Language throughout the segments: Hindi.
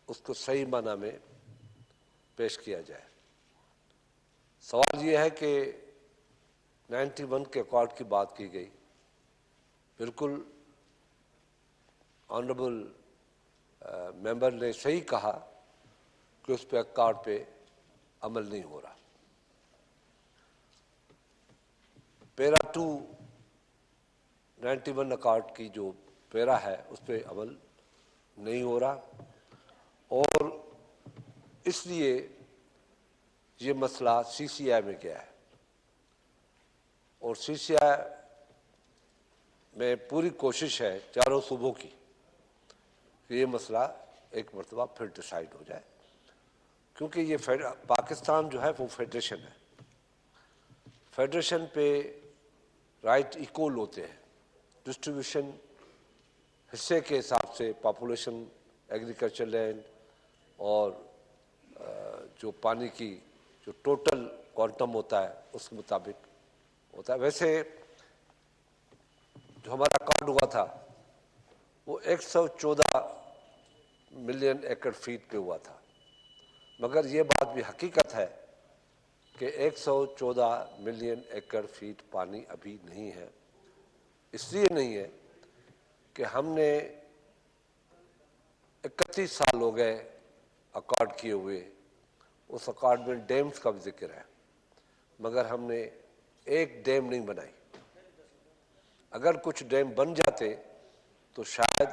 उसको सही माना में पेश किया जाए। सवाल ये है कि 91 के अकॉर्ड की बात की गई, बिल्कुल ऑनरेबल मेंबर ने सही कहा कि उस पे अकॉर्ड पे अमल नहीं हो रहा। पैरा 2 91 अकॉर्ड की जो पैरा है उस पे अमल नहीं हो रहा, और इसलिए ये मसला CCI में गया है, और CCI में पूरी कोशिश है चारों सूबों की कि ये मसला एक मरतबा फिर डिसाइड हो जाए, क्योंकि ये पाकिस्तान जो है वो फेडरेशन है। फेडरेशन पे राइट इक्वल होते हैं, डिस्ट्रीब्यूशन हिस्से के हिसाब से, पॉपुलेशन, एग्रीकल्चर लैंड और जो पानी की जो टोटल क्वांटम होता है उसके मुताबिक होता है। वैसे जो हमारा अकाउंट हुआ था वो 114 मिलियन एकड़ फीट पे हुआ था, मगर ये बात भी हकीकत है कि 114 मिलियन एकड़ फीट पानी अभी नहीं है। इसलिए नहीं है कि हमने 31 साल हो गए अकॉर्ड किए हुए, उस अकॉर्ड में डैम्स का भी जिक्र है, मगर हमने एक डैम नहीं बनाई। अगर कुछ डैम बन जाते तो शायद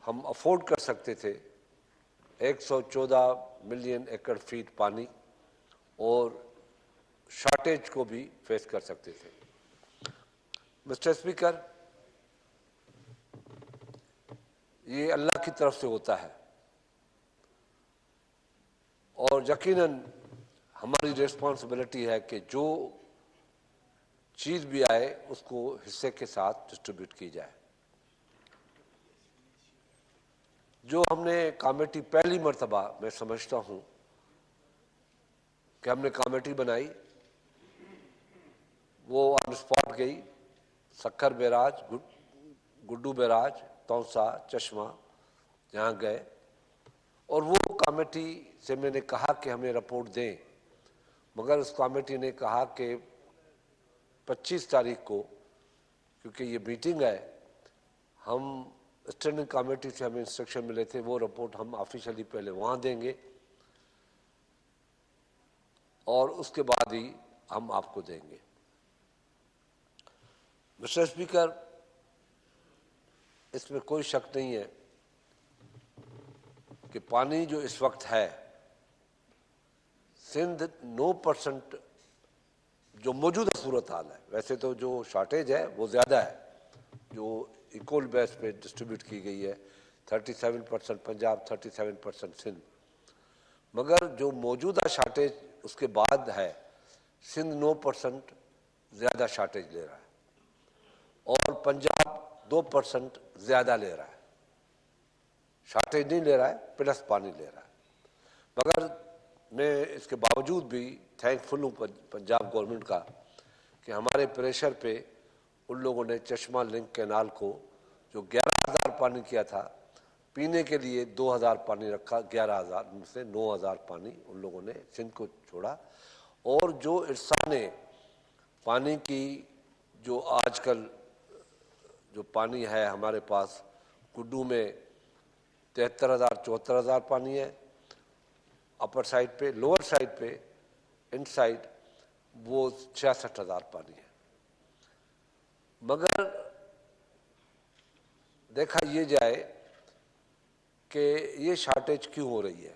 हम अफोर्ड कर सकते थे 114 मिलियन एकड़ फीट पानी और शॉर्टेज को भी फेस कर सकते थे। मिस्टर स्पीकर, ये अल्लाह की तरफ से होता है, और यकीनन हमारी रिस्पॉन्सिबिलिटी है कि जो चीज़ भी आए उसको हिस्से के साथ डिस्ट्रीब्यूट की जाए। जो हमने कमेटी पहली मर्तबा, मैं समझता हूँ कि हमने कमेटी बनाई, वो ऑन स्पॉट गई, सक्खर बैराज, गुड्डू बैराज, तौसा, चश्मा, जहाँ गए, और वो कमेटी से मैंने कहा कि हमें रिपोर्ट दें, मगर उस कमेटी ने कहा कि 25 तारीख को, क्योंकि ये मीटिंग है, हम स्टैंडिंग कमेटी से हमें इंस्ट्रक्शन मिले थे, वो रिपोर्ट हम ऑफिशियली पहले वहाँ देंगे और उसके बाद ही हम आपको देंगे। मिस्टर स्पीकर, इसमें कोई शक नहीं है कि पानी जो इस वक्त है, सिंध 9% जो मौजूदा सूरत हाल है, वैसे तो जो शॉर्टेज है वो ज़्यादा है, जो इक्वल बेस पे डिस्ट्रीब्यूट की गई है, 37% पंजाब, 37% सिंध, मगर जो मौजूदा शॉर्टेज उसके बाद है, सिंध 9% ज़्यादा शॉर्टेज ले रहा है और पंजाब 2% ज़्यादा ले रहा है। शॉर्टेज नहीं ले रहा है, प्लस पानी ले रहा है। मगर मैं इसके बावजूद भी थैंकफुल हूँ पंजाब गवर्नमेंट का कि हमारे प्रेशर पे उन लोगों ने चश्मा लिंक कैनाल को, जो 11,000 पानी किया था, पीने के लिए 2,000 पानी रखा, 11,000 में से 9,000 पानी उन लोगों ने सिंध को छोड़ा। और जो इरसा ने पानी की, जो आजकल जो पानी है हमारे पास, गुड्डू में 73,000 74,000 पानी है अपर साइड पे, लोअर साइड पे इन साइड वो 66,000 पानी है। मगर देखा ये जाए कि ये शॉर्टेज क्यों हो रही है,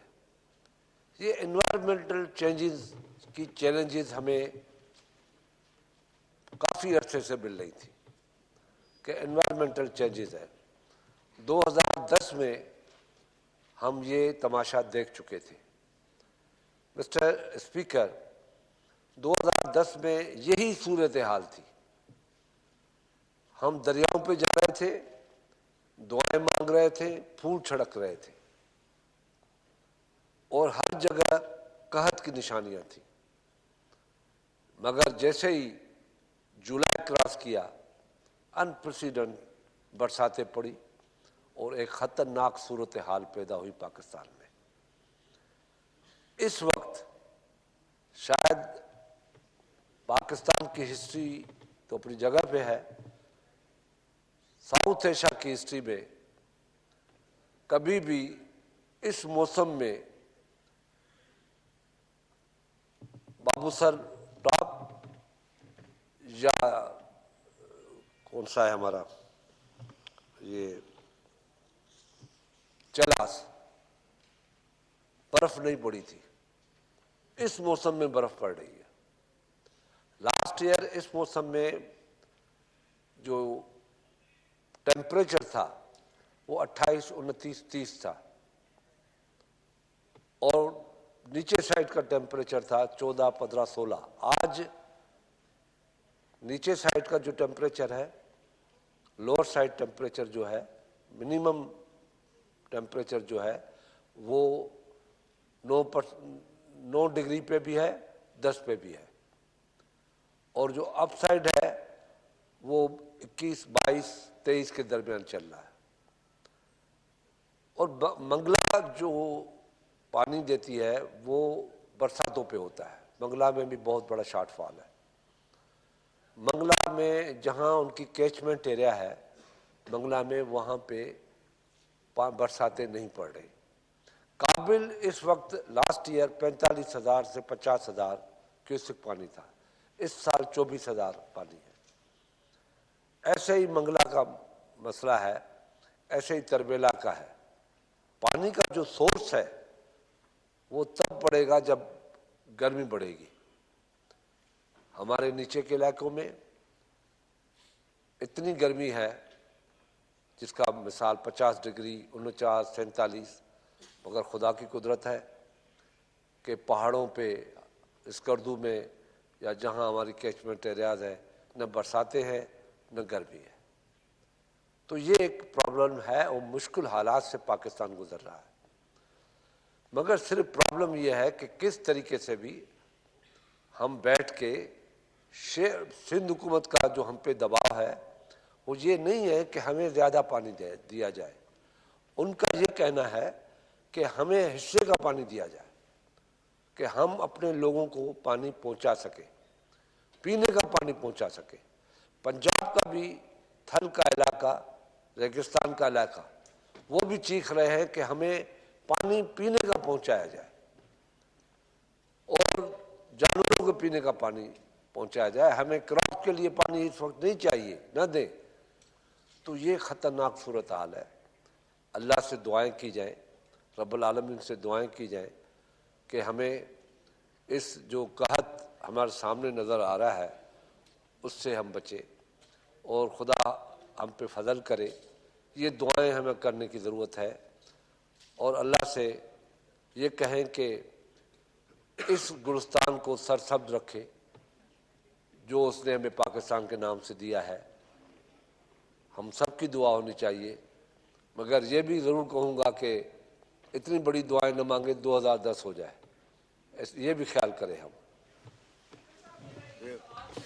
ये एनवायरमेंटल चेंजेस की चैलेंजेस हमें काफ़ी अरसे से मिल रही थी कि एनवायरमेंटल चेंजेस है। 2010 में हम ये तमाशा देख चुके थे। मिस्टर स्पीकर, 2010 में यही सूरत हाल थी। हम दरियाओं पे जा रहे थे, दुआएं मांग रहे थे, फूल छिड़क रहे थे और हर जगह कहत की निशानियां थी। मगर जैसे ही जुलाई क्रॉस किया, अनप्रेसिडेंट बरसातें पड़ी और एक ख़तरनाक सूरत हाल पैदा हुई पाकिस्तान में। इस वक्त शायद पाकिस्तान की हिस्ट्री तो अपनी जगह पे है, साउथ एशिया की हिस्ट्री में कभी भी इस मौसम में बाबूसर टॉप या कौन सा है हमारा ये चलास, बर्फ नहीं पड़ी थी। इस मौसम में बर्फ पड़ रही है। लास्ट ईयर इस मौसम में जो टेम्परेचर था वो 28, 29, 30 था और नीचे साइड का टेम्परेचर था 14, 15, 16। आज नीचे साइड का जो टेम्परेचर है, लोअर साइड टेम्परेचर जो है, मिनिमम टेम्परेचर जो है वो 9 डिग्री पे भी है, 10 पे भी है, और जो अप साइड है वो 21, 22, 23 के दरमियान चल रहा है। और मंगला जो पानी देती है वो बरसातों पे होता है। मंगला में भी बहुत बड़ा शॉर्टफॉल है। मंगला में जहाँ उनकी कैचमेंट एरिया है, मंगला में वहाँ पे बरसातें नहीं पड़ रही। काबिल इस वक्त लास्ट ईयर 45,000 से 50,000 क्यूसेक पानी था, इस साल 24,000 पानी है। ऐसे ही मंगला का मसला है, ऐसे ही तरबेला का है। पानी का जो सोर्स है वो तब पड़ेगा जब गर्मी बढ़ेगी। हमारे नीचे के इलाकों में इतनी गर्मी है जिसका मिसाल 50 डिग्री, 49, 47, मगर खुदा की कुदरत है कि पहाड़ों पे स्कर्दू में या जहाँ हमारी कैचमेंट एरियाज है न बरसातें हैं न गर्मी है। तो ये एक प्रॉब्लम है और मुश्किल हालात से पाकिस्तान गुजर रहा है। मगर सिर्फ प्रॉब्लम यह है कि किस तरीके से भी हम बैठ के सिंध हुकूमत का जो हम पे दबाव है वो ये नहीं है कि हमें ज़्यादा पानी दिया जाए। उनका ये कहना है कि हमें हिस्से का पानी दिया जाए, कि हम अपने लोगों को पानी पहुंचा सके, पीने का पानी पहुंचा सके। पंजाब का भी थल का इलाका, रेगिस्तान का इलाका, वो भी चीख रहे हैं कि हमें पानी पीने का पहुंचाया जाए और जानवरों को पीने का पानी पहुंचाया जाए। हमें क्रॉप के लिए पानी इस वक्त नहीं चाहिए, न दें। तो ये ख़तरनाक सूरत हाल है। अल्लाह से दुआएं की जाएं, रब्बुल आलमीन से दुआएं की जाएं कि हमें इस जो कहत हमारे सामने नज़र आ रहा है उससे हम बचें और खुदा हम पे फजल करे। ये दुआएं हमें करने की ज़रूरत है और अल्लाह से ये कहें कि इस गुलिस्तान को सरसब्ज रखे जो उसने हमें पाकिस्तान के नाम से दिया है। हम सब की दुआ होनी चाहिए, मगर ये भी ज़रूर कहूँगा कि इतनी बड़ी दुआएं न मांगे 2010 हो जाए, ये भी ख्याल करें हम।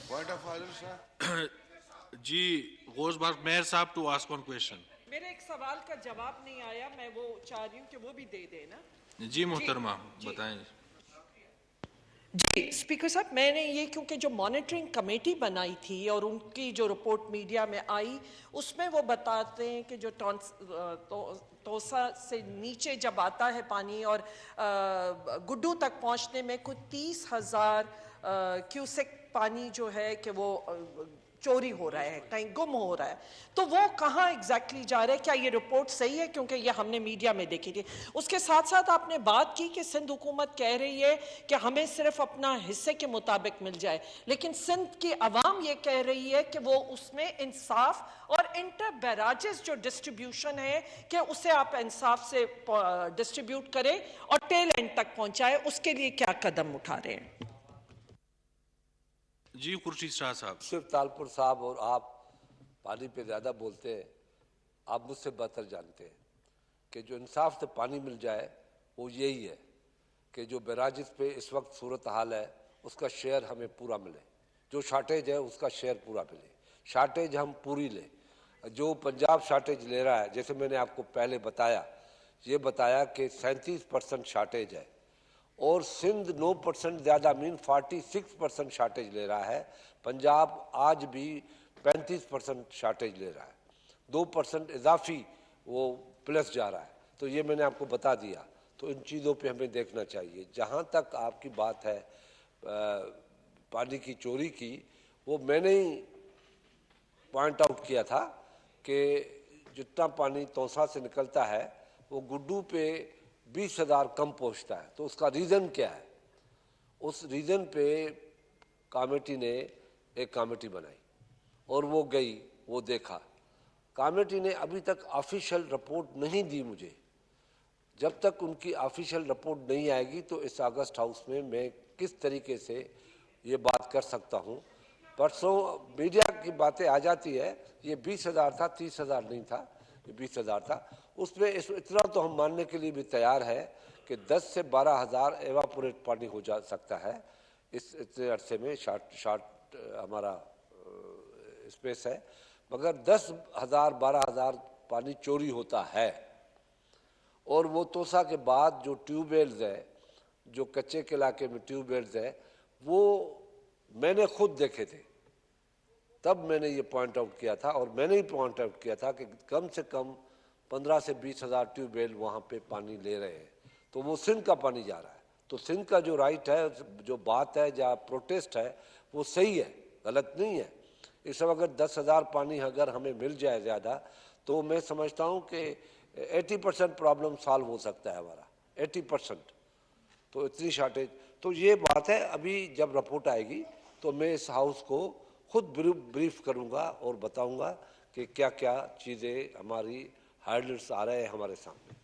Point of order sir. जी गोशबाग मेयर साहब टू आस्क वन क्वेश्चन। मेरे एक सवाल का जवाब नहीं आया, मैं वो चाह रही हूँ कि वो भी दे देना। जी मोहतरमा बताएं। जी स्पीकर साहब, मैंने ये क्योंकि जो मॉनिटरिंग कमेटी बनाई थी और उनकी जो रिपोर्ट मीडिया में आई उसमें वो बताते हैं कि जो तोसा से नीचे जब आता है पानी और गुड्डू तक पहुंचने में कुछ 30,000 क्यूसेक पानी जो है कि वो चोरी हो रहा है, कहीं गुम हो रहा है। तो वो कहाँ एग्जैक्टली जा रहा है? क्या ये रिपोर्ट सही है? क्योंकि ये हमने मीडिया में देखी थी। उसके साथ साथ आपने बात की कि सिंध हुकूमत कह रही है कि हमें सिर्फ अपना हिस्से के मुताबिक मिल जाए, लेकिन सिंध की आवाम ये कह रही है कि वो उसमें इंसाफ और इंटर बैराजेस जो डिस्ट्रीब्यूशन है कि उसे आप इंसाफ से डिस्ट्रीब्यूट करें और टेल एंड तक पहुंचाए। उसके लिए क्या कदम उठा रहे हैं? जी खुर्शीद शाह साहब। सिर्फ तालपुर साहब और आप पानी पे ज़्यादा बोलते हैं, आप मुझसे बेहतर जानते हैं कि जो इंसाफ से पानी मिल जाए वो यही है कि जो बैराजिस पे इस वक्त सूरत हाल है उसका शेयर हमें पूरा मिले, जो शार्टेज है उसका शेयर पूरा मिले, शार्टेज हम पूरी लें। जो पंजाब शार्टेज ले रहा है, जैसे मैंने आपको पहले बताया, ये बताया कि 37% शार्टेज है और सिंध 9% ज़्यादा मीन 46% शार्टेज ले रहा है। पंजाब आज भी 35% शार्टेज ले रहा है, 2% इजाफी वो प्लस जा रहा है। तो ये मैंने आपको बता दिया। तो इन चीज़ों पे हमें देखना चाहिए। जहाँ तक आपकी बात है पानी की चोरी की, वो मैंने ही पॉइंट आउट किया था कि जितना पानी तौसा से निकलता है वो गुड्डू पे 20,000 कम पहुंचता है। तो उसका रीज़न क्या है? उस रीज़न पे कमेटी ने एक कमेटी बनाई और वो गई, वो देखा। कमेटी ने अभी तक ऑफिशियल रिपोर्ट नहीं दी मुझे। जब तक उनकी ऑफिशियल रिपोर्ट नहीं आएगी तो इस अगस्त हाउस में मैं किस तरीके से ये बात कर सकता हूँ। परसों मीडिया की बातें आ जाती है, ये 20,000 था, 30,000 नहीं था, ये 20,000 था। उसमें इतना तो हम मानने के लिए भी तैयार है कि 10 से 12,000 एवापोरेट पानी हो जा सकता है इस इतने अरसे में। शार्ट हमारा स्पेस है, मगर 10,000 12,000 पानी चोरी होता है। और वो तोसा के बाद जो ट्यूबवेल्स है, जो कच्चे के इलाके में ट्यूबवेल्स है, वो मैंने खुद देखे थे। तब मैंने ये पॉइंट आउट किया था और मैंने ही पॉइंट आउट किया था कि कम से कम 15 से 20,000 ट्यूबवेल वहाँ पे पानी ले रहे हैं। तो वो सिंध का पानी जा रहा है। तो सिंध का जो राइट है, जो बात है, जहाँ प्रोटेस्ट है, वो सही है, गलत नहीं है। इस सब अगर 10,000 पानी अगर हमें मिल जाए ज़्यादा, तो मैं समझता हूँ कि 80% प्रॉब्लम सॉल्व हो सकता है हमारा, 80%। तो इतनी शार्टेज, तो ये बात है। अभी जब रिपोर्ट आएगी तो मैं इस हाउस को खुद ब्रीफ करूंगा और बताऊंगा कि क्या क्या चीज़ें हमारी हार्डल्स आ रहे हैं हमारे सामने।